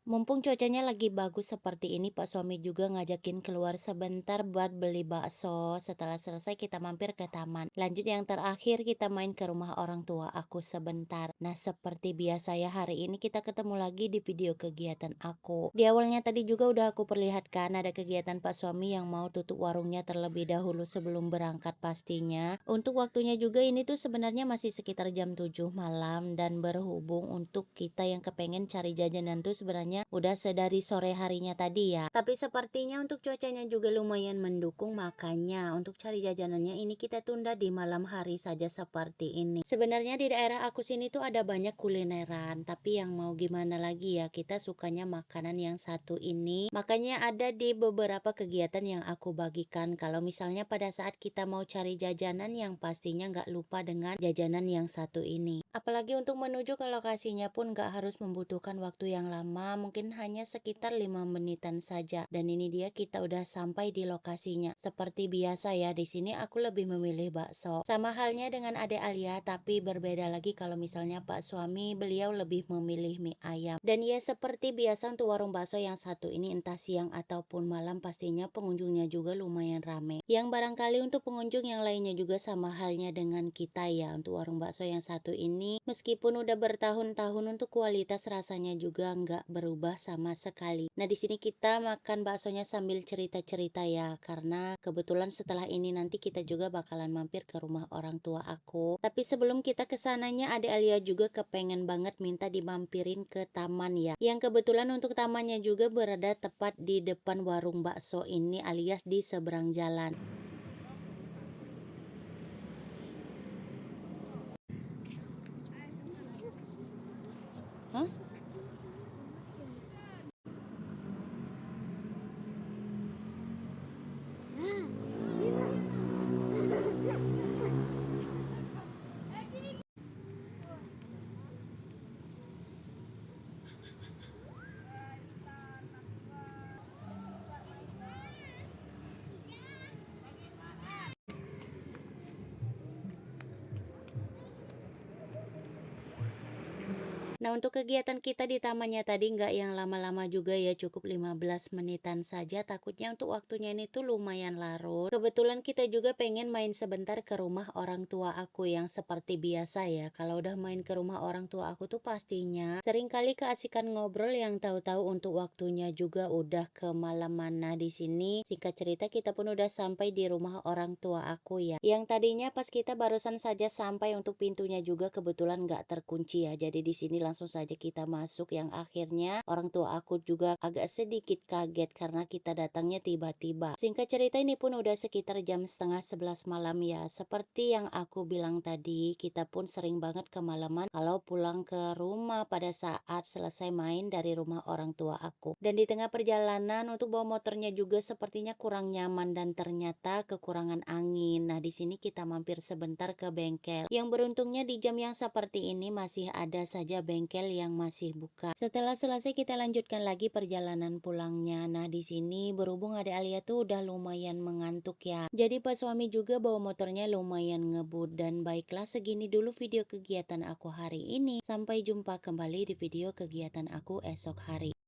Mumpung cuacanya lagi bagus seperti ini, Pak suami juga ngajakin keluar sebentar buat beli bakso. Setelah selesai kita mampir ke taman. Lanjut yang terakhir kita main ke rumah orang tua aku sebentar. Nah, seperti biasa ya hari ini kita ketemu lagi di video kegiatan aku. Di awalnya tadi juga udah aku perlihatkan ada kegiatan Pak suami yang mau tutup warungnya terlebih dahulu sebelum berangkat pastinya. Untuk waktunya juga ini tuh sebenarnya masih sekitar jam 7 malam dan berhubung untuk kita yang kepengen cari jajanan tuh sebenarnya udah sedari sore harinya tadi ya. Tapi sepertinya untuk cuacanya juga lumayan mendukung, makanya untuk cari jajanannya ini kita tunda di malam hari saja seperti ini. Sebenarnya di daerah aku sini tuh ada banyak kulineran, tapi yang mau gimana lagi ya, kita sukanya makanan yang satu ini. Makanya ada di beberapa kegiatan yang aku bagikan. Kalau misalnya pada saat kita mau cari jajanan yang pastinya nggak lupa dengan jajanan yang satu ini. Apalagi untuk menuju ke lokasinya pun nggak harus membutuhkan waktu yang lama, mungkin hanya sekitar 5 menitan saja. Dan ini dia kita udah sampai di lokasinya. Seperti biasa ya, di sini aku lebih memilih bakso. Sama halnya dengan Ade Alia, tapi berbeda lagi kalau misalnya Pak suami beliau lebih memilih mie ayam. Dan ya seperti biasa untuk warung bakso yang satu ini entah siang ataupun malam pastinya pengunjungnya juga lumayan ramai. Yang barangkali untuk pengunjung yang lainnya juga sama halnya dengan kita ya, untuk warung bakso yang satu ini meskipun udah bertahun-tahun untuk kualitas rasanya juga nggak berubah sama sekali. Nah, di sini kita makan baksonya sambil cerita-cerita ya, karena kebetulan setelah ini nanti kita juga bakalan mampir ke rumah orang tua aku. Tapi sebelum kita ke sananya, Ade Alia juga kepengen banget minta dimampirin ke taman ya. Yang kebetulan untuk tamannya juga berada tepat di depan warung bakso ini alias di seberang jalan. Hah? Nah, untuk kegiatan kita di tamannya tadi nggak yang lama-lama juga ya, cukup 15 menitan saja. Takutnya untuk waktunya ini tuh lumayan larut. Kebetulan kita juga pengen main sebentar ke rumah orang tua aku yang seperti biasa ya. Kalau udah main ke rumah orang tua aku tuh pastinya seringkali keasikan ngobrol yang tahu-tahu untuk waktunya juga udah kemalaman. Nah, di sini singkat cerita kita pun udah sampai di rumah orang tua aku ya. Yang tadinya pas kita barusan saja sampai untuk pintunya juga kebetulan nggak terkunci ya. Jadi di sini langsung saja kita masuk yang akhirnya orang tua aku juga agak sedikit kaget karena kita datangnya tiba-tiba. Singkat cerita ini pun udah sekitar jam setengah 11 malam ya. Seperti yang aku bilang tadi, kita pun sering banget kemalaman kalau pulang ke rumah pada saat selesai main dari rumah orang tua aku. Dan di tengah perjalanan untuk bawa motornya juga sepertinya kurang nyaman dan ternyata kekurangan angin. Nah, di sini kita mampir sebentar ke bengkel. Yang beruntungnya di jam yang seperti ini masih ada saja bengkel yang masih buka. Setelah selesai kita lanjutkan lagi perjalanan pulangnya. Nah, di sini berhubung ada Alia tuh udah lumayan mengantuk ya. Jadi pas suami juga bawa motornya lumayan ngebut dan baiklah segini dulu video kegiatan aku hari ini. Sampai jumpa kembali di video kegiatan aku esok hari.